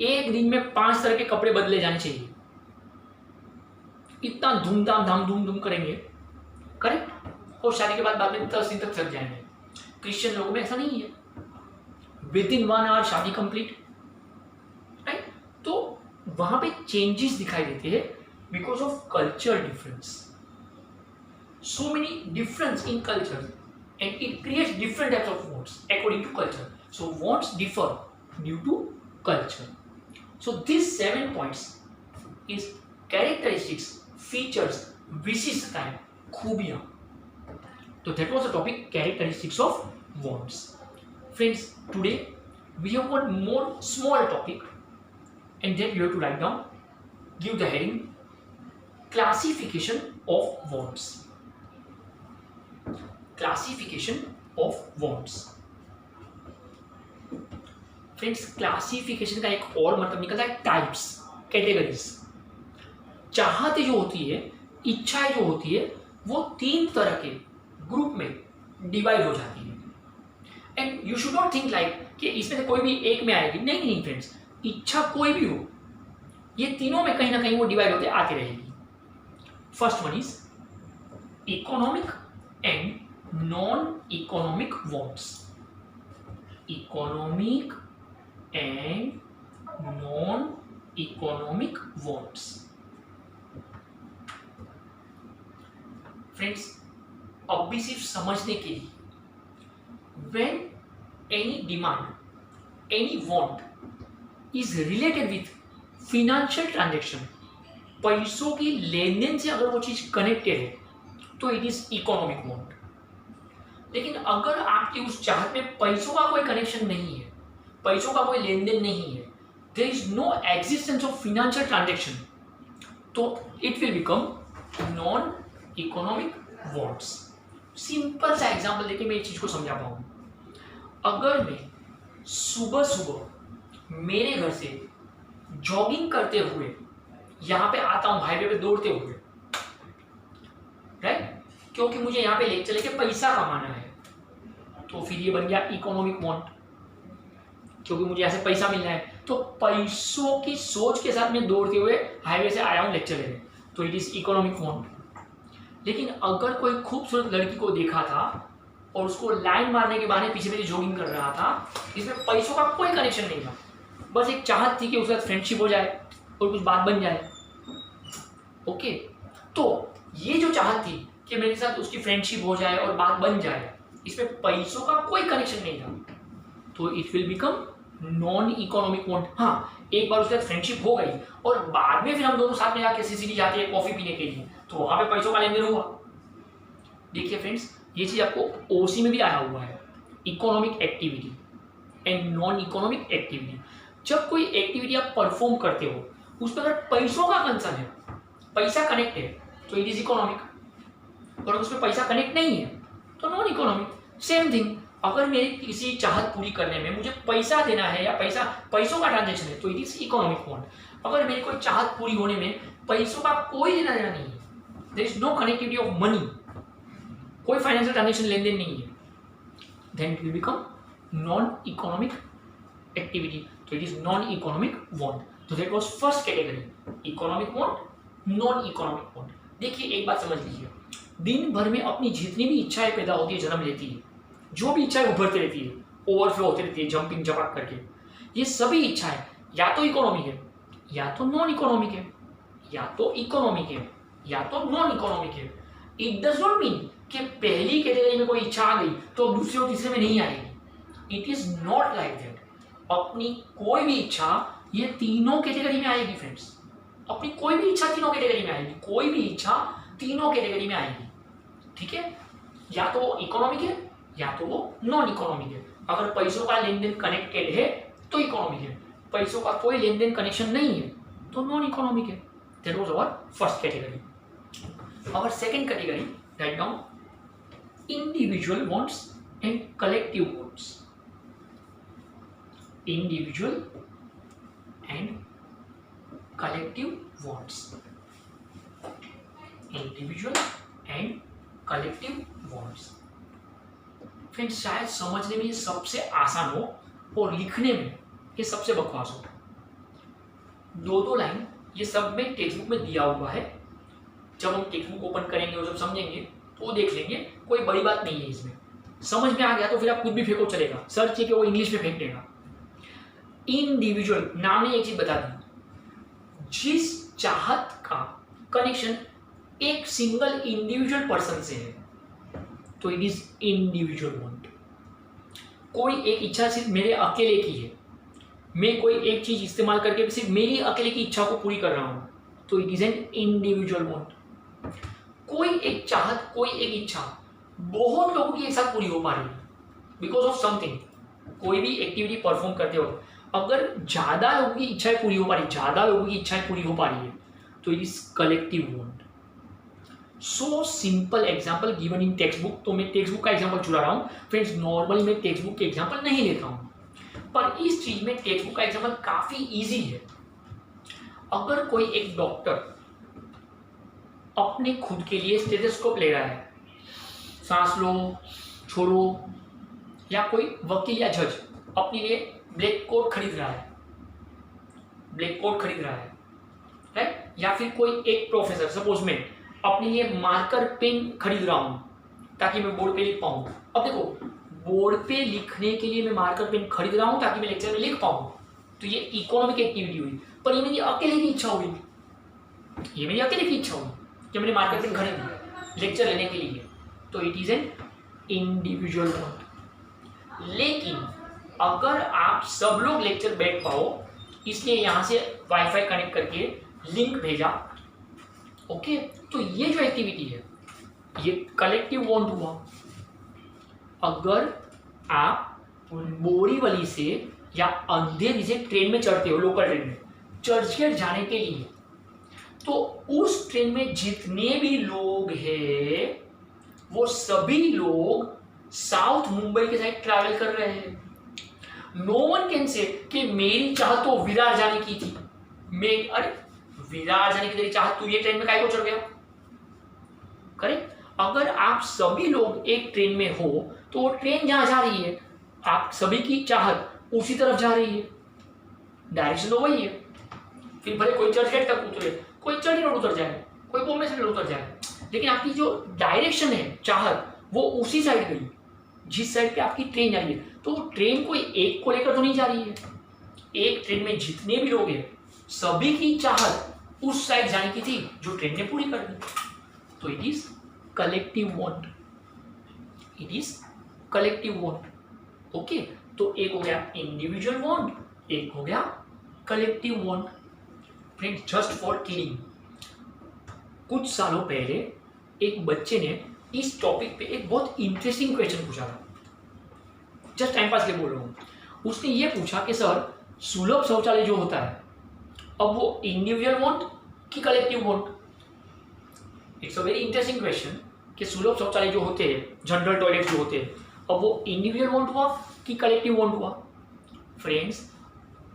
एक दिन में 5 तरह के कपड़े बदले जाने चाहिए, इतना धूम करेंगे, करेक्ट। और शादी के बाद में 10 दिन तक थक जाएंगे। क्रिश्चियन लोगों में ऐसा नहीं है, विद इन 1 आवर शादी कंप्लीट, राइट। तो वहां पे चेंजेस दिखाई देते हैं because of culture difference. So many difference in culture and it creates different types of wants according to culture. So wants differ due to culture. So these 7 points is characteristics, features, विशिष्टताएं, खूबियां. So that was the topic, characteristics of wants. Friends, today we have one more small topic and then you have to write down, give the heading, classification of wants. Classification of wants. Friends, classification का एक और मतलब निकलता है टाइप्स, कैटेगरीज। चाहते जो होती है, इच्छाएं जो होती है, वो 3 तरह के ग्रुप में डिवाइड हो जाती है। And you should not think like कि इसमें से कोई भी एक में आएगी, नहीं फ्रेंड्स, इच्छा कोई भी हो, ये तीनों में कहीं ना कहीं वो डिवाइड होते आती रहेगी। First one is economic and non-economic wants. Economic and non-economic wants. Friends अब भी सिर्फ समझने के लिए, when any demand any want is related with financial transaction, पैसों की लेन देन से अगर वो चीज कनेक्टेड है तो इट इज इकोनॉमिक वांट। लेकिन अगर आपकी उस चाहत में पैसों का कोई कनेक्शन नहीं है, पैसों का कोई लेन देन नहीं है, there is no existence of financial transaction, तो it will become non economic wants. Simple सा एग्जांपल देके मैं इस चीज को समझा पाऊंगा। अगर मैं सुबह सुबह मेरे घर से जॉगिंग करते हुए यहाँ पे आता हूँ, हाईवे पे दौड़ते हुए, राइट, क्योंकि मुझे यहाँ पे लेक्चर लेके पैसा कमाना है, तो फिर ये बन गया इकोनॉमिक वांट, क्योंकि मुझे ऐसे पैसा मिलना है। तो पैसों की सोच के साथ मैं दौड़ते हुए हाईवे से आया हूँ लेक्चर लेने, तो इट इज इकोनॉमिक वांट। लेकिन अगर कोई खूबसूरत लड़की को देखा था और उसको लाइन मारने के बहाने पीछे पीछे जॉगिंग कर रहा था, इसमें पैसों का कोई कनेक्शन नहीं था, बस एक चाहत थी कि उसके साथ फ्रेंडशिप हो जाए और कुछ बात बन जाए। ओके, तो ये जो चाहत थी कि मेरे साथ उसकी फ्रेंडशिप हो जाए और बात बन जाए, इसमें पैसों का कोई कनेक्शन नहीं था, तो it will become non economic want. हाँ, एक बार उसके साथ फ्रेंडशिप हो गई और बाद में फिर हम दोनों साथ में जाके सीसीडी जाते हैं कॉफी पीने के लिए, तो वहां पे पैसों का लेन देन हुआ। देखिए फ्रेंड्स, ये चीज आपको ओसी में भी आया हुआ है, economic activity and non economic activity. जब कोई एक्टिविटी आप परफॉर्म करते हो उसमें अगर पैसों का कंसर्न है, पैसा कनेक्ट है, तो इट इज इकोनॉमिक, और उसमें पैसा कनेक्ट नहीं है तो नॉन इकोनॉमिक। सेम थिंग, अगर मेरी किसी चाहत पूरी करने में मुझे पैसा देना है या पैसों का ट्रांजेक्शन है, तो इट इज इकोनॉमिक वांट। अगर मेरी कोई चाहत पूरी होने में पैसों का कोई लेना देना नहीं है, there is no connectivity of money, कोई फाइनेंशियल ट्रांजेक्शन लेन देन नहीं है, then it will become non economic activity, तो it is non economic want. तो that was first category, economic want, non economic want. देखिए एक बात समझ लीजिए, दिन भर में अपनी जितनी भी इच्छाएं पैदा होती है, जन्म लेती है, जो भी इच्छाएं उभरती रहती है, ओवरफ्लो होती रहती है, जंपिंग जपक करके, ये सभी इच्छाएं या तो इकोनॉमिक है या तो नॉन इकोनॉमिक है, या तो इकोनॉमिक है या तो नॉन इकोनॉमिक है। इट डज नॉट मीन कि पहली कैटेगरी में कोई इच्छा आ गई तो दूसरे और तीसरे में नहीं आएगी। It is not like that. अपनी कोई भी इच्छा ये तीनों कैटेगरी में आएगी फ्रेंड्स, अपनी कोई भी इच्छा तीनों कैटेगरी में आएगी, कोई भी इच्छा तीनों कैटेगरी में आएगी, ठीक है। या तो वो इकोनॉमिक है या तो वो नॉन इकोनॉमिक है। अगर पैसों का लेन देन कनेक्टेड है तो इकोनॉमिक है, पैसों का कोई लेन देन कनेक्शन नहीं है तो नॉन इकोनॉमिक है। That was our first category. Our second category, right down, individual wants and collective wants. Individual and collective wants, individual and collective wants. Friends शायद समझने में ये सबसे आसान हो और लिखने में ये सबसे बकवास हो। दो दो लाइन ये सब में टेक्स्ट बुक में दिया हुआ है, जब हम टेक्स्ट बुक ओपन करेंगे और जब समझेंगे तो देख लेंगे, कोई बड़ी बात नहीं है इसमें। समझ में आ गया तो फिर आप खुद भी फेंको चलेगा, सर्च किए वो इंग्लिश में फेंक देगा। इंडिविजुअल नाम ने एक चीज बता दी, जिस चाहत का कनेक्शन एक सिंगल इंडिविजुअल पर्सन से है तो इट इज इंडिविजुअल वांट। कोई एक इच्छा सिर्फ मेरे अकेले की है, मैं कोई एक चीज इस्तेमाल करके सिर्फ मेरी अकेले की इच्छा को पूरी कर रहा हूं तो it is an individual want. कोई एक चाहत, कोई एक इच्छा बहुत लोगों की एक साथ पूरी हो पा रही है बिकॉज ऑफ समथिंग। कोई भी एक्टिविटी परफॉर्म करते हो, अगर ज्यादा लोगों की इच्छाएं पूरी हो पा रही, ज्यादा लोगों की इच्छाएं पूरी हो पा रही है तो it is collective want. So simple example given in text book, तो मैं टेक्स्ट बुक का एग्जाम्पल चुरा रहा हूँ फ्रेंड्स। नॉर्मली मैं टेक्स्ट बुक के एग्जाम्पल नहीं लेता हूँ, पर इस चीज में टेक्स्ट बुक का एग्जाम्पल काफी इजी है। अगर कोई एक डॉक्टर अपने खुद के लिए स्टेथोस्कोप ले रहा है, सांस लो छोड़ो, या कोई वकील या जज अपने लिए ब्लैक कोट खरीद रहा है, ब्लैक कोट खरीद रहा है, राइट, या फिर कोई एक प्रोफेसर, सपोज मैं अपने लिए मार्कर पेन खरीद रहा हूं ताकि मैं बोर्ड पे लिख पाऊं। अब देखो, बोर्ड पे लिखने के लिए मैं मार्कर पेन खरीद रहा हूं ताकि मैं लेक्चर में लिख पाऊं, तो ये इकोनॉमिक एक्टिविटी हुई। पर ये मेरी अकेले की इच्छा हुई, ये मेरी अकेले की इच्छा हुई कि मैंने मार्कर पेन खरीद लिया, लेक्चर लेने के लिए, तो it is an individual want. लेकिन अगर आप सब लोग लेक्चर बैठ पाओ, इसलिए यहाँ से वाईफाई कनेक्ट करके लिंक भेजा, ओके, तो ये जो एक्टिविटी है ये कलेक्टिव वॉन्ट हुआ। अगर आप बोरीवली से या अंधेरी से ट्रेन में चढ़ते हो, लोकल ट्रेन में चर्चगेट जाने के लिए, तो उस ट्रेन में जितने भी लोग हैं वो सभी लोग साउथ मुंबई के साइड ट्रैवल कर रहे हैं। नो वन कैन से कि मेरी चाहत तो विरार जाने की थी, अरे विरार जाने की तेरी चाहत, तू ये ट्रेन में काहे को चढ़ गया? करेक्ट। अगर आप सभी लोग एक ट्रेन में हो तो वो ट्रेन जहां जा रही है, आप सभी की चाहत उसी तरफ जा रही है, डायरेक्शन तो वही है। फिर भले कोई चर्चगेट तक उतरे, कोई चंडी रोड उतर जाए, कोई बॉम्बे से उतर जाए, लेकिन आपकी जो डायरेक्शन है चाहत वो उसी साइड गई जिस साइड पे आपकी ट्रेन जा रही है। तो ट्रेन कोई एक को लेकर तो नहीं जा रही है, एक ट्रेन में जितने भी लोग हैं सभी की चाहत उस साइड जाने की थी जो ट्रेन ने पूरी कर दी। तो it is collective want, it is collective want. Okay, तो एक हो गया इंडिविजुअल वॉन्ट, एक हो गया collective want. Friends, just for kidding, कुछ सालों पहले एक बच्चे ने इस टॉपिक पे एक बहुत इंटरेस्टिंग क्वेश्चन पूछा था, जस्ट टाइम पास के बोल रहा हूँ। उसने ये पूछा कि सर, सुलभ शौचालय जो होता है, अब वो इंडिविजुअल वॉन्ट कि collective want? It's a very interesting question कि सुलभ शौचालय जो होते हैं, जनरल टॉयलेट जो होते हैं, अब वो इंडिविजुअल वॉन्ट हुआ कि कलेक्टिव वॉन्ट हुआ? फ्रेंड्स,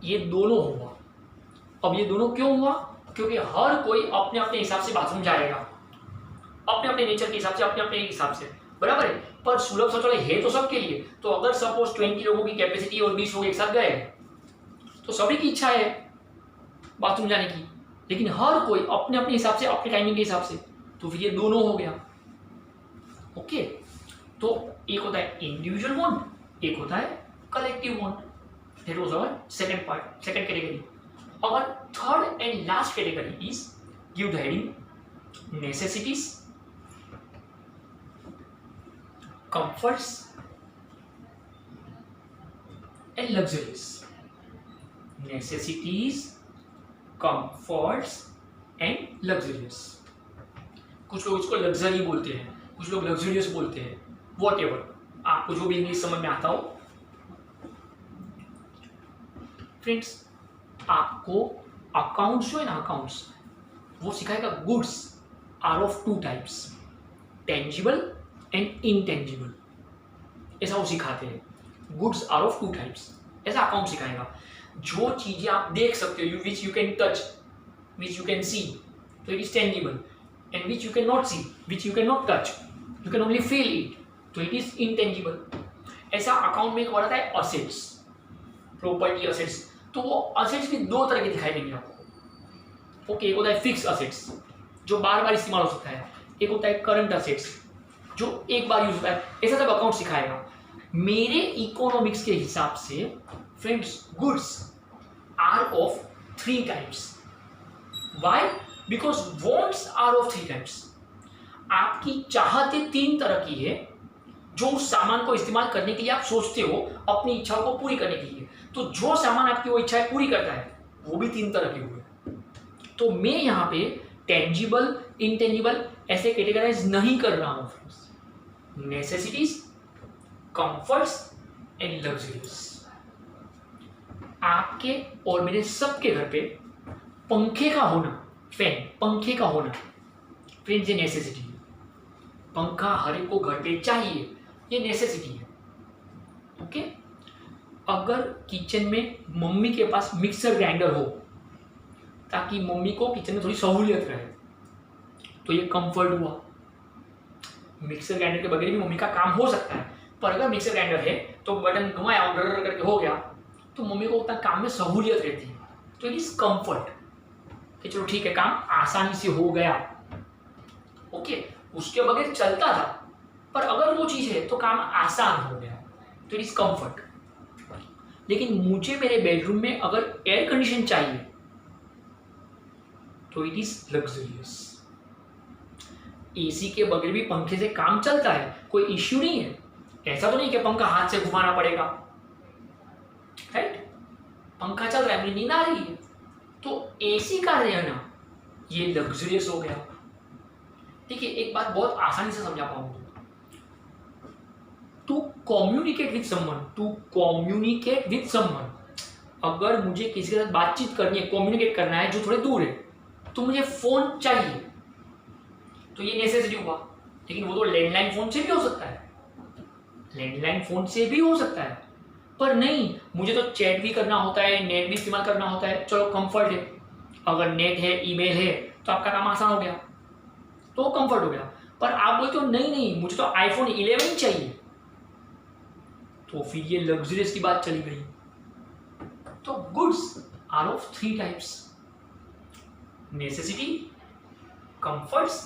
ये दोनों हुआ। अब ये दोनों क्यों हुआ? क्योंकि हर कोई अपने अपने हिसाब से बाथरूम जाएगा, अपने अपने नेचर के हिसाब से, अपने अपने हिसाब से, बराबर है। पर सुलभ शौचालय है तो सबके लिए। तो अगर सपोज 20 लोगों की कैपेसिटी और 20 लोग एक साथ गए तो सभी की इच्छा है बाथरूम जाने की, लेकिन हर कोई अपने अपने हिसाब से, अपने टाइमिंग के हिसाब से, तो फिर ये दोनों हो गया। ओके, तो एक होता है इंडिविजुअल वॉन्ट, एक होता है collective want. That was our second part, second category. Our third and last category is give the heading necessities, comforts and luxuries. Necessities, comforts and luxuries. कुछ लोग इसको लग्जरी बोलते हैं, कुछ लोग लग्जरियस बोलते हैं, वॉट एवर, आपको जो भी इंग्लिश समझ में आता हो। फ्रेंड्स, आपको अकाउंट्स जो है ना, अकाउंट्स वो सिखाएगा। Goods are of two types, tangible and intangible, ऐसा वो सिखाते हैं। Goods are of two types, ऐसा अकाउंट सिखाएगा। जो चीजें आप देख सकते हो, which you can touch, which you can see, तो it is tangible, and which you can not see, which you can not touch, you can only feel it, तो इट इज इनटेंजिबल। ऐसा अकाउंट में एक वर्ड आता है असेट्स, प्रॉपर्टी असेट्स। तो वो असेट्स भी दो तरह के दिखाई देंगे आपको। ओके, एक होता है फिक्स असेट्स जो बार बार इस्तेमाल हो सकता है, एक होता है करंट असेट्स जो एक बार यूज होता है। ऐसा सब अकाउंट सिखाएगा। मेरे इकोनॉमिक्स के हिसाब से friends, goods are of three types. Why? Because wants are of three types. आपकी चाहतें तीन तरह की है, जो उस सामान को इस्तेमाल करने के लिए आप सोचते हो अपनी इच्छाओं को पूरी करने के लिए। तो जो सामान आपकी वो इच्छाएं पूरी करता है वो भी तीन तरह के हुए। तो मैं यहाँ पे टेंजिबल, इनटेंजिबल ऐसे कैटेगराइज नहीं कर रहा हूँ friends. Necessities, comforts and luxuries. आपके और मेरे सबके घर पे पंखे का होना, फैन, पंखे का होना फ्रेंड्स, ये नेसेसिटी है। पंखा हर एक को घर पे चाहिए, ये नेसेसिटी है। ओके, अगर किचन में मम्मी के पास मिक्सर ग्राइंडर हो ताकि मम्मी को किचन में थोड़ी सहूलियत रहे, तो ये कंफर्ट हुआ। मिक्सर ग्राइंडर के बगैर भी मम्मी का काम हो सकता है, पर अगर मिक्सर ग्राइंडर है तो बटन घुमाया और करके हो गया, तो मम्मी को उतना काम में सहूलियत रहती है, तो इट इज कंफर्ट कि चलो ठीक है, काम आसानी से हो गया। ओके, उसके बगैर चलता था, पर अगर वो चीज़ है तो काम आसान हो गया, तो इट इज कंफर्ट। लेकिन मुझे मेरे बेडरूम में अगर एयर कंडीशन चाहिए तो इट इज लग्जरियस। एसी के बगैर भी पंखे से काम चलता है, कोई इश्यू नहीं है। ऐसा तो नहीं कि पंखा हाथ से घुमाना पड़ेगा, राइट? पंखा चल रहा है, मुझे नींद आ रही है, तो एसी का रहना ये लग्जरियस हो गया। देखिए एक बात बहुत आसानी से समझा पाऊंगा, टू कम्युनिकेट विथ समवन, अगर मुझे किसी के साथ बातचीत करनी है, कम्युनिकेट करना है जो थोड़े दूर है, तो मुझे फोन चाहिए, तो ये नेसेसिटी हुआ। लेकिन वो तो लैंडलाइन फोन से भी हो सकता है, पर नहीं, मुझे तो चैट भी करना होता है, नेट भी इस्तेमाल करना होता है। चलो कंफर्ट है, अगर नेट है, ईमेल है, तो आपका काम आसान हो गया, तो कंफर्ट हो गया। पर आप बोलते हो नहीं मुझे तो आईफोन 11 ही चाहिए, तो फिर ये लग्जरियस की बात चली गई। तो goods are of 3 types, necessity, comforts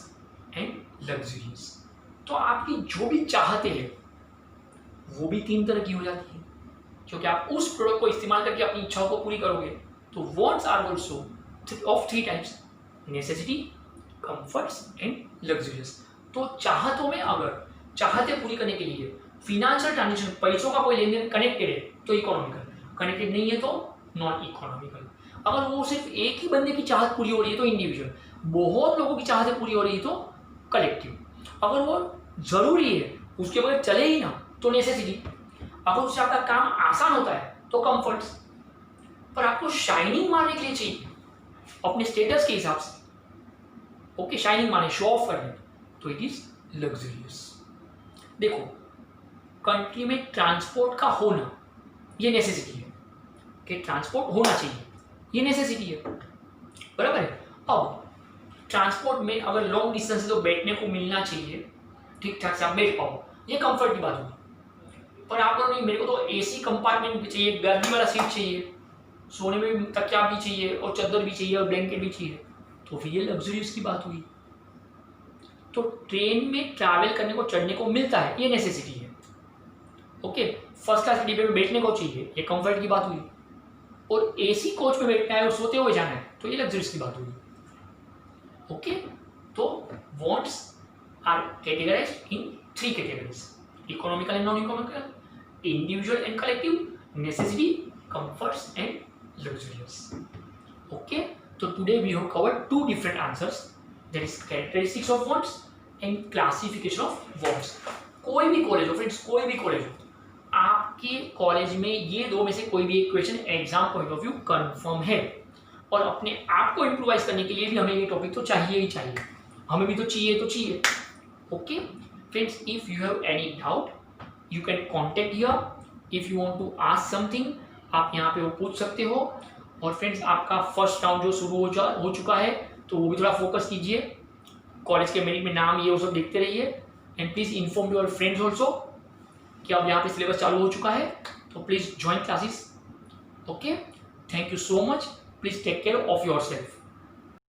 and luxurious. तो आपकी जो भी चाहते हैं वो भी 3 तरह की हो जाती है, क्योंकि आप उस प्रोडक्ट को इस्तेमाल करके अपनी इच्छाओं को पूरी करोगे। तो wants are also of 3 types, necessity, comforts and luxurious. तो चाहतों में अगर चाहते पूरी करने के लिए फिनेंशियल ट्रांजेक्शन, पैसों का कोई लेन देन कनेक्टेड है तो इकोनॉमिकल, कनेक्टेड नहीं है तो नॉन इकोनॉमिकल। अगर वो सिर्फ एक ही बंदे की चाहत पूरी हो रही है तो इंडिविजुअल, बहुत लोगों की चाहतें पूरी हो रही है तो कलेक्टिव। अगर वो जरूरी है, उसके बगैर चले ही ना, तो नेसेसिटी। अगर उससे आपका काम आसान होता है तो कंफर्ट्स। पर आपको शाइनिंग मारने के लिए चाहिए अपने स्टेटस के हिसाब से, ओके, शाइनिंग मारने, शो ऑफ करने, तो इट इज लग्जरियस। देखो कंट्री में ट्रांसपोर्ट का होना ये नेसेसिटी है, कि ट्रांसपोर्ट होना चाहिए, ये नेसेसिटी है, बराबर है। अब ट्रांसपोर्ट में अगर लॉन्ग डिस्टेंस है तो बैठने को मिलना चाहिए, ठीक ठाक से आप बैठ पाओ, ये कंफर्ट की बात होगी। पर आप लोग नहीं, मेरे को तो एसी कंपार्टमेंट भी चाहिए, गर्मी वाला सीट चाहिए, सोने में भी तकिया भी चाहिए और चादर भी चाहिए और ब्लैंकेट भी चाहिए, तो फिर ये लग्जरियस की बात हुई। तो ट्रेन में ट्रैवल करने को, चढ़ने को मिलता है, ये नेसेसिटी है, ओके। फर्स्ट क्लास के डिब्बे में बैठने को चाहिए, ये कंफर्ट की बात हुई। और एसी कोच में बैठना है और सोते हुए जाना है, तो ये लग्जरियस की बात हुई, ओके। तो wants are categorized in 3 categories, economical and non economical, individual and collective, necessity, comforts and luxurious, okay. So today we have covered 2 different answers, that is characteristics of wants and classification of wants. कोई भी कॉलेज हो फ्रेंड्स, कोई भी कॉलेज हो, आपके कॉलेज में ये 2 में से कोई भी एक question exam point of view confirm है, और अपने आप को इम्प्रूवाइज करने के लिए भी हमें ये टॉपिक तो चाहिए ही चाहिए, हमें भी तो चाहिए, okay friends. If you have any doubt you can contact here, if you want to ask something आप यहाँ पे वो पूछ सकते हो। और फ्रेंड्स आपका फर्स्ट राउंड जो शुरू हो चुका है, तो वो भी थोड़ा फोकस कीजिए, कॉलेज के मेरिट में नाम ये वो सब देखते रहिए, and please inform your friends also कि अब यहाँ पे सिलेबस चालू हो चुका है, तो please join classes, okay. Thank you so much, please take care of your self.